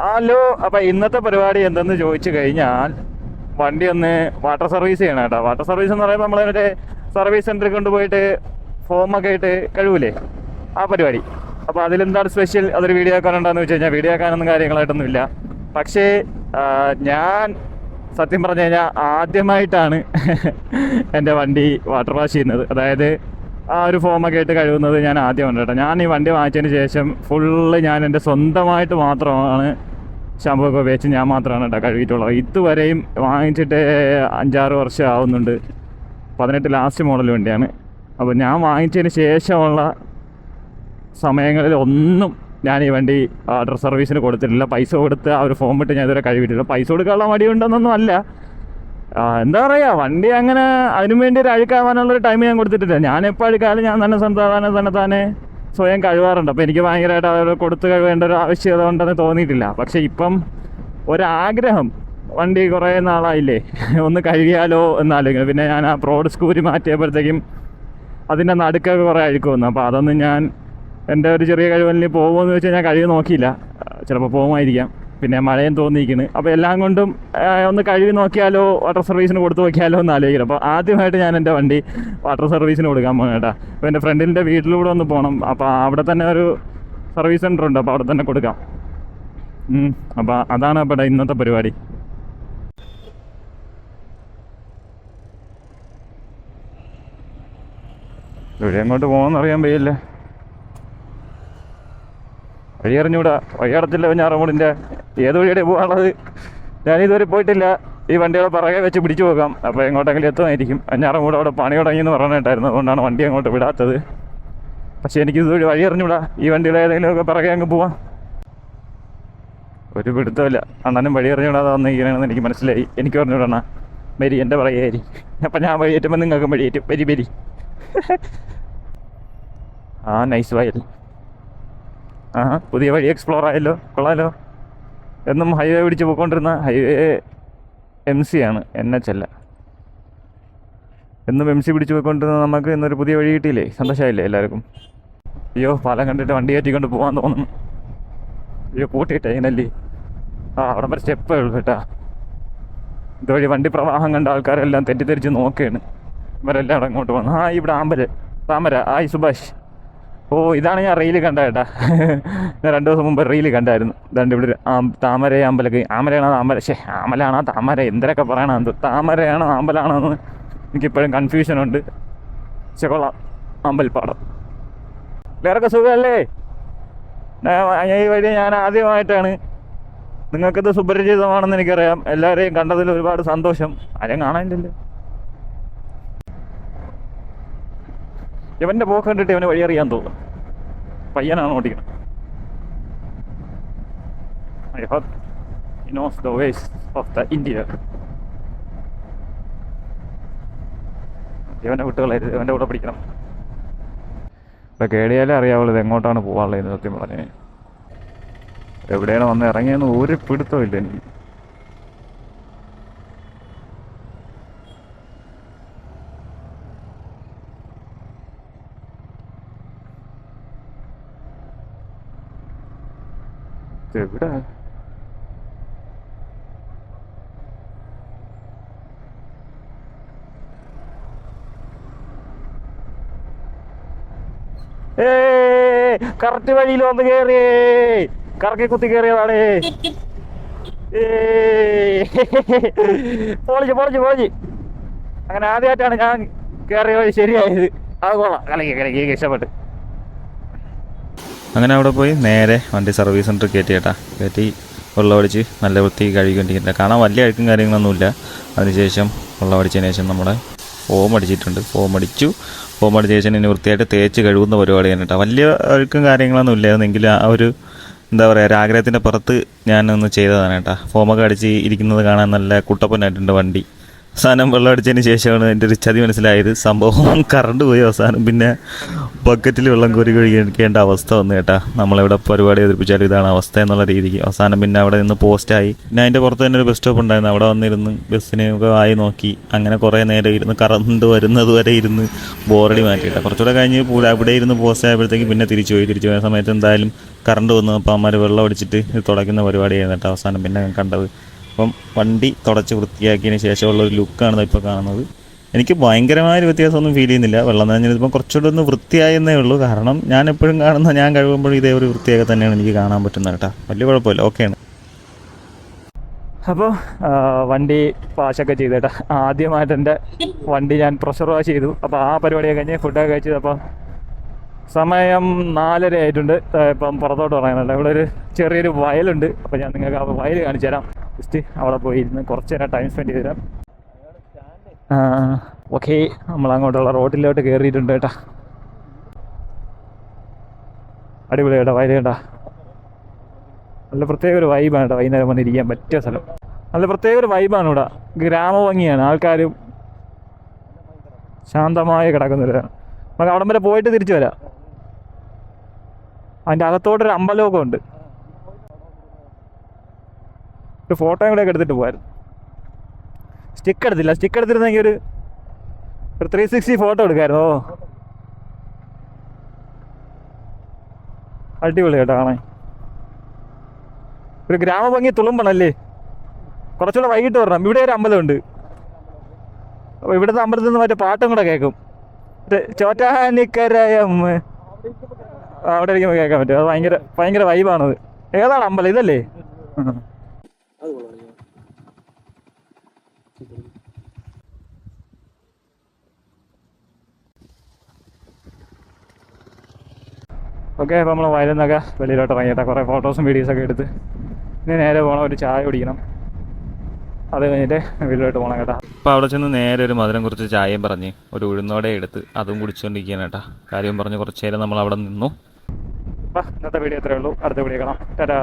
Hello. അപ്പം ഇന്നത്തെ പരിപാടി എന്തെന്ന് ചോദിച്ചു കഴിഞ്ഞാൽ വണ്ടി ഒന്ന് വാട്ടർ സർവീസ് ചെയ്യണം കേട്ടോ. വാട്ടർ സർവീസ് എന്ന് പറയുമ്പോൾ നമ്മൾ മറ്റേ സർവീസ് സെൻറ്ററിൽ കൊണ്ടുപോയിട്ട് ഫോമൊക്കെ ആയിട്ട് കഴിവില്ലേ, ആ പരിപാടി. അപ്പോൾ അതിലെന്താണ് സ്പെഷ്യൽ, അതൊരു വീഡിയോ ആക്കാനുണ്ടെന്ന് വെച്ച് കഴിഞ്ഞാൽ വീഡിയോ ആക്കാനൊന്നും കാര്യങ്ങളായിട്ടൊന്നും ഇല്ല. പക്ഷേ ഞാൻ സത്യം പറഞ്ഞു കഴിഞ്ഞാൽ ആദ്യമായിട്ടാണ് എൻ്റെ വണ്ടി വാട്ടർ വാഷ് ചെയ്യുന്നത്. അതായത് ആ ഒരു ഫോമൊക്കെ ആയിട്ട് കഴുകുന്നത് ഞാൻ ആദ്യമാണ് കേട്ടോ. ഞാൻ ഈ വണ്ടി വാങ്ങിച്ചതിന് ശേഷം ഫുള്ള് ഞാൻ എൻ്റെ സ്വന്തമായിട്ട് മാത്രമാണ് ഷാമ്പൂ ഒക്കെ ഉപയോഗിച്ച് ഞാൻ മാത്രമാണ് കേട്ടോ കഴുകിയിട്ടുള്ളത്. ഇതുവരെയും വാങ്ങിച്ചിട്ട് 5-6 വർഷം ആവുന്നുണ്ട്. 18 ലാസ്റ്റ് മോഡൽ വണ്ടിയാണ്. അപ്പോൾ ഞാൻ വാങ്ങിച്ചതിന് ശേഷമുള്ള സമയങ്ങളിൽ ഒന്നും ഞാൻ ഈ വണ്ടി വാട്ടർ സർവീസിന് കൊടുത്തിട്ടില്ല. പൈസ കൊടുത്ത് ആ ഒരു ഫോം ഇട്ട് ഞാൻ ഇതുവരെ കഴുകിയിട്ടില്ല. പൈസ കൊടുക്കാനുള്ള മടിയുണ്ടെന്നൊന്നും അല്ല, എന്താ പറയുക, വണ്ടി അങ്ങനെ അതിനു വേണ്ടി ഒരു അഴുക്കാവാനുള്ളൊരു ടൈം ഞാൻ കൊടുത്തിട്ടില്ല. ഞാൻ എപ്പോൾ അഴുക്കാലും ഞാൻ തന്നെ സ്വയം കഴുകാറുണ്ട്. അപ്പോൾ എനിക്ക് ഭയങ്കരമായിട്ട് അവർ കൊടുത്ത് കഴുകേണ്ട ഒരു ആവശ്യകത ഉണ്ടെന്ന് തോന്നിയിട്ടില്ല. പക്ഷേ ഇപ്പം ഒരാഗ്രഹം, വണ്ടി കുറേ നാളായില്ലേ ഒന്ന് കഴുകിയാലോ എന്നാലോചിക്കണം. പിന്നെ ഞാൻ ആ പ്രോഡ് സ്കൂരി മാറ്റിയപ്പോഴത്തേക്കും അതിൻ്റെ നടുക്കൊക്കെ കുറേ അഴുക്ക് വന്നു. അപ്പോൾ അതൊന്നും ഞാൻ എൻ്റെ ഒരു ചെറിയ കഴിവലിന് പോകുമെന്ന് വെച്ചാൽ ഞാൻ കഴുകി നോക്കിയില്ല. ചിലപ്പോൾ പോകുമായിരിക്കാം. പിന്നെ മഴയും തോന്നിയിരിക്കുന്നു. അപ്പോൾ എല്ലാം കൊണ്ടും ഒന്ന് കഴുകി നോക്കിയാലോ, വാട്ടർ സർവീസിന് കൊടുത്ത് നോക്കിയാലോ എന്ന് ആലോചിക്കണം. അപ്പോൾ ആദ്യമായിട്ട് ഞാൻ എൻ്റെ വണ്ടി വാട്ടർ സർവീസിന് കൊടുക്കാൻ പോകണം കേട്ടോ. അപ്പോൾ എൻ്റെ ഫ്രണ്ടിൻ്റെ വീട്ടിലൂടെ ഒന്ന് പോകണം. അപ്പോൾ അവിടെ തന്നെ ഒരു സർവീസ് സെൻ്റർ ഉണ്ട്, അപ്പോൾ അവിടെ തന്നെ കൊടുക്കാം. അപ്പോൾ അതാണ് അപ്പോൾ ഇന്നത്തെ പരിപാടി. ഇവിടെ എങ്ങോട്ട് പോകുമെന്ന് അറിയാൻ വയ്യല്ലേ, വഴി അറിഞ്ഞൂടാ. വഴി അടച്ചില്ല ഞാറമൂടിൻ്റെ. ഏത് വഴിയുടെ പോകാനുള്ളത് ഞാനിതുവരെ പോയിട്ടില്ല. ഈ വണ്ടികളെ പുറകെ വെച്ച് പിടിച്ചു പോകാം. അപ്പോൾ എങ്ങോട്ടെങ്കിലും എത്തുമായിരിക്കും. ഞാറമൂട് അവിടെ പണി തുടങ്ങിയെന്ന് പറഞ്ഞിട്ടായിരുന്നു, അതുകൊണ്ടാണ് വണ്ടി അങ്ങോട്ട് വിടാത്തത്. പക്ഷേ എനിക്കിതുവഴി വഴി അറിഞ്ഞൂടാ. ഈ വണ്ടിയുടെ ഏതെങ്കിലുമൊക്കെ പുറകെ അങ്ങ് പോവാം. ഒരു പിടുത്തമില്ല. അണ്ണനും വഴി അറിഞ്ഞൂടാതെ വന്നിരിക്കണമെന്ന് എനിക്ക് മനസ്സിലായി. എനിക്ക് പറഞ്ഞുവിടണ വരി, എൻ്റെ പുറകെ. അപ്പം ഞാൻ വഴിയേറ്റുമ്പോൾ നിങ്ങൾക്കും വഴിയേറ്റും. വരി. ആ നൈസ് വയൽ. പുതിയ വഴി എക്സ്പ്ലോർ ആയല്ലോ, കൊള്ളാലോ. എന്നും ഹൈവേ പിടിച്ച് പോയിക്കൊണ്ടിരുന്ന ഹൈവേ MC ആണ്, NH അല്ല. എന്നും MC പിടിച്ച് പോയിക്കൊണ്ടിരുന്ന നമുക്ക് ഇന്നൊരു പുതിയ വഴി കിട്ടിയില്ലേ, സന്തോഷമായില്ലേ എല്ലാവർക്കും. അയ്യോ, പാലം കണ്ടിട്ട് വണ്ടി കയറ്റിക്കൊണ്ട് പോകാൻ തോന്നുന്നു. അയ്യോ, പൂട്ടിയിട്ടേ ഇങ്ങനല്ലേ. അവിടെ വരെ സ്റ്റെപ്പേ ഉള്ളൂ കേട്ടാ. ഇതുവഴി വണ്ടി പ്രവാഹം കണ്ട ആൾക്കാരെല്ലാം തെറ്റിദ്ധരിച്ച് നോക്കുകയാണ്. ഇവരെല്ലാം അങ്ങോട്ട് വന്നു. ഇവിടെ താമര. സുഭാഷ്. ഇതാണ് ഞാൻ റീല് കണ്ട കേട്ടാ. ഞാൻ 2 ദിവസം മുമ്പ് റീല് കണ്ടായിരുന്നു. ഇതാണ്ട് ഇവിടെ താമര അമ്പലക്ക്. ആമലയാണോ ആമലാണോ താമര, എന്തൊക്കെ പറയണോ എന്തോ. താമരയാണോ അമ്പലാണോ എന്ന് എനിക്കിപ്പോഴും കൺഫ്യൂഷനുണ്ട്. കൊള്ളാം, അമ്പൽപ്പാടം. എല്ലാവർക്കും സുഖമല്ലേ? ഈ വഴി ഞാൻ ആദ്യമായിട്ടാണ്. നിങ്ങൾക്കിത് സുപരിചിതമാണെന്ന് എനിക്കറിയാം. എല്ലാവരെയും കണ്ടതിൽ ഒരുപാട് സന്തോഷം. ആരെയും കാണാനില്ലല്ലോ. ഇവൻ്റെ പോക്ക് കണ്ടിട്ട് ഇവന് വഴി അറിയാൻ തോന്നും. പയ്യനാണ് ഓടിക്കണം. I hope he knows the ways of the India. ഇവൻ്റെ കുട്ടികളായിരുന്നു, ഇവൻ്റെ കൂടെ പിടിക്കണം. ഇപ്പം കേടിയാലേ അറിയാവുള്ളൂ ഇത് എങ്ങോട്ടാണ് പോകാനുള്ളത്. സത്യം പറഞ്ഞ് എവിടെയാണ് വന്ന് ഇറങ്ങിയെന്ന് ഒരു പിടുത്തവും ഇല്ല എനിക്ക്. എവിടെ കറക്റ്റ് വഴിയിൽ വന്ന് കയറിയേ, കറക്കി കുത്തി കയറിയതാണ്. പൊളിച്ച്. അങ്ങനെ ആദ്യമായിട്ടാണ് ഞാൻ കയറിയ വഴി ശരിയായത്. അത് കൊള്ളാം. കളിക്ക് ഇഷ്ടപ്പെട്ട്. അങ്ങനെ അവിടെ പോയി നേരെ വണ്ടി സർവീസ് സെൻറ്റർ കയറ്റി വെള്ളമടിച്ച് നല്ല വൃത്തി കഴുകിക്കൊണ്ടിരിക്കുന്നത്. കാണാൻ വലിയ അഴുക്കും കാര്യങ്ങളൊന്നുമില്ല. അതിനുശേഷം വെള്ളമടിച്ചതിന് ശേഷം നമ്മുടെ ഫോം അടിച്ചിട്ടുണ്ട്. ഫോം അടിച്ച ശേഷം ഇനി വൃത്തിയായിട്ട് തേച്ച് കഴുകുന്ന പരിപാടിയാണ് കേട്ടോ. വലിയ അഴുക്കും കാര്യങ്ങളൊന്നും ഇല്ലായിരുന്നെങ്കിൽ ആ ഒരു എന്താ പറയുക, ഒരു ആഗ്രഹത്തിൻ്റെ പുറത്ത് ഞാനൊന്ന് ചെയ്തതാണ് കേട്ടോ. ഫോമൊക്കെ അടിച്ച് ഇരിക്കുന്നത് കാണാൻ നല്ല കുട്ടപ്പനായിട്ടുണ്ട് വണ്ടി. അവസാനം വെള്ളം അടിച്ചതിന് ശേഷമാണ് എൻ്റെ ഒരു ചതി മനസ്സിലായത്. സംഭവം കറണ്ട് പോയി അവസാനം പിന്നെ ബക്കറ്റിൽ വെള്ളം കോരി കഴിക്കേണ്ട അവസ്ഥ വന്നു കേട്ടാ. നമ്മളെവിടെ പരിപാടി അവതരിപ്പിച്ചാലും ഇതാണ് അവസ്ഥ എന്നുള്ള രീതിക്ക് അവസാനം പിന്നെ അവിടെ നിന്ന് പോസ്റ്റായി. പിന്നെ അതിൻ്റെ പുറത്ത് തന്നെ ഒരു ബസ് സ്റ്റോപ്പ് ഉണ്ടായിരുന്നു. അവിടെ വന്നിരുന്ന് ബസ്സിനെ ഒക്കെ ആയി നോക്കി. അങ്ങനെ കുറേ നേരം ഇരുന്ന് കറണ്ട് വരുന്നത് വരെ ഇരുന്ന് ബോറടി മാറ്റിയിട്ടാണ്. കുറച്ചുകൂടെ കഴിഞ്ഞ് അവിടെ ഇരുന്ന് പോസ്റ്റ് ആയപ്പോഴത്തേക്ക് പിന്നെ തിരിച്ചു പോയ സമയത്ത് എന്തായാലും കറണ്ട് വന്നു. അപ്പോൾ അമ്മമാർ വെള്ളം അടിച്ചിട്ട് ഇത് തുടയ്ക്കുന്ന പരിപാടിയായിരുന്നു കേട്ടോ. അവസാനം പിന്നെ കണ്ടത് അപ്പം വണ്ടി തുടച്ച് വൃത്തിയാക്കിയതിന് ശേഷമുള്ള ഒരു ലുക്കാണ് ഇപ്പോൾ കാണുന്നത്. എനിക്ക് ഭയങ്കരമായൊരു വ്യത്യാസമൊന്നും ഫീൽ ചെയ്യുന്നില്ല. വെള്ളം നനഞ്ഞിപ്പം കുറച്ചുകൂടെ ഒന്ന് വൃത്തിയായെന്നേ ഉള്ളൂ. കാരണം ഞാൻ എപ്പോഴും കാണുന്ന ഞാൻ കഴുകുമ്പോഴും ഇതേ ഒരു വൃത്തിയൊക്കെ തന്നെയാണ് എനിക്ക് കാണാൻ പറ്റുന്നത് കേട്ടോ. വലിയ കുഴപ്പമില്ല, ഓക്കെയാണ്. അപ്പോൾ വണ്ടി വാഷൊക്കെ ചെയ്തു കേട്ടോ. ആദ്യമായിട്ട് എൻ്റെ വണ്ടി ഞാൻ പ്രഷർ വാഷ് ചെയ്തു. അപ്പോൾ ആ പരിപാടിയൊക്കെ കഴിഞ്ഞ് ഫുഡൊക്കെ കഴിച്ചത്. അപ്പോൾ സമയം 4:30 ആയിട്ടുണ്ട്. ഇപ്പം പുറത്തോട്ട് പറയുന്നുണ്ട്. ഇവിടെ ഒരു ചെറിയൊരു വയലുണ്ട്. അപ്പോൾ ഞാൻ നിങ്ങൾക്ക് ആ വയൽ കാണിച്ചു തരാം. ജസ്റ്റ് അവിടെ പോയി ഇരുന്ന് കുറച്ച് നേരം ടൈം സ്പെൻഡ് ചെയ്ത് തരാം. ഓക്കെ, നമ്മളങ്ങോട്ടുള്ള റോഡിലോട്ട് കയറിയിട്ടുണ്ട് കേട്ടോ. അടിപൊളി കേട്ടോ വയൽ കേട്ടോ. നല്ല പ്രത്യേക ഒരു വൈബാണ് കേട്ടോ. വൈകുന്നേരം വന്നിരിക്കാൻ പറ്റിയ സ്ഥലം. നല്ല പ്രത്യേക ഒരു വൈബാണ് ഇവിടെ. ഗ്രാമഭംഗിയാണ്. ആൾക്കാരും ശാന്തമായി കിടക്കുന്നവരാണ്. നമുക്ക് അവിടം വരെ പോയിട്ട് തിരിച്ചു വരാം. അതിൻ്റെ അകത്തോട്ടൊരു അമ്പലമൊക്കെ ഉണ്ട്. ഒരു ഫോട്ടോയും കൂടെ ഒക്കെ എടുത്തിട്ട് പോയായിരുന്നു. സ്റ്റിക്ക് എടുത്തില്ല. സ്റ്റിക്ക് എടുത്തിരുന്നെങ്കിൽ ഒരു 360 ഫോട്ടോ എടുക്കായിരുന്നു. ഓ അടിപൊളി കേട്ടോ കാണാൻ. ഒരു ഗ്രാമഭംഗി തുളുമ്പണല്ലേ. കുറച്ചുകൂടെ വൈകിട്ട് വരണം. ഇവിടെ ഒരു അമ്പലമുണ്ട്. അപ്പോൾ ഇവിടുത്തെ അമ്പലത്തിൽ നിന്ന് മറ്റേ പാട്ടും കൂടെ കേൾക്കും. ചോറ്റാനിക്കരയമ്മ അവിടെ ഇരിക്കുമ്പോൾ കേൾക്കാൻ പറ്റും. അത് ഭയങ്കര വൈബാണത്. ഏതാണ് അമ്പലം? ഇതല്ലേ? ഓക്കെ, അപ്പോൾ നമ്മൾ വയലിൽ നിന്നൊക്കെ വെളിയിലോട്ട് ഇറങ്ങിയിട്ട് കുറേ ഫോട്ടോസും വീഡിയോസൊക്കെ എടുത്ത് ഇനി നേരെ പോകണം. ഒരു ചായ കുടിക്കണം. അത് കഴിഞ്ഞിട്ട് വീട്ടിലോട്ട് പോകണം കേട്ടോ. അപ്പോൾ അവിടെ ചെന്ന് നേരെ ഒരു മധുരം കുറച്ച് ചായയും പറഞ്ഞ് ഒരു ഉഴുന്നോടെ എടുത്ത് അതും കുടിച്ചുകൊണ്ടിരിക്കുകയാണ് കേട്ടോ. കാര്യം പറഞ്ഞ് കുറച്ച് നേരം നമ്മൾ അവിടെ നിന്നു. അപ്പോൾ ഇന്നത്തെ വീഡിയോ ഇത്രയേ ഉള്ളൂ. അടുത്ത വീഡിയോ കാണാം. ടാറ്റാ.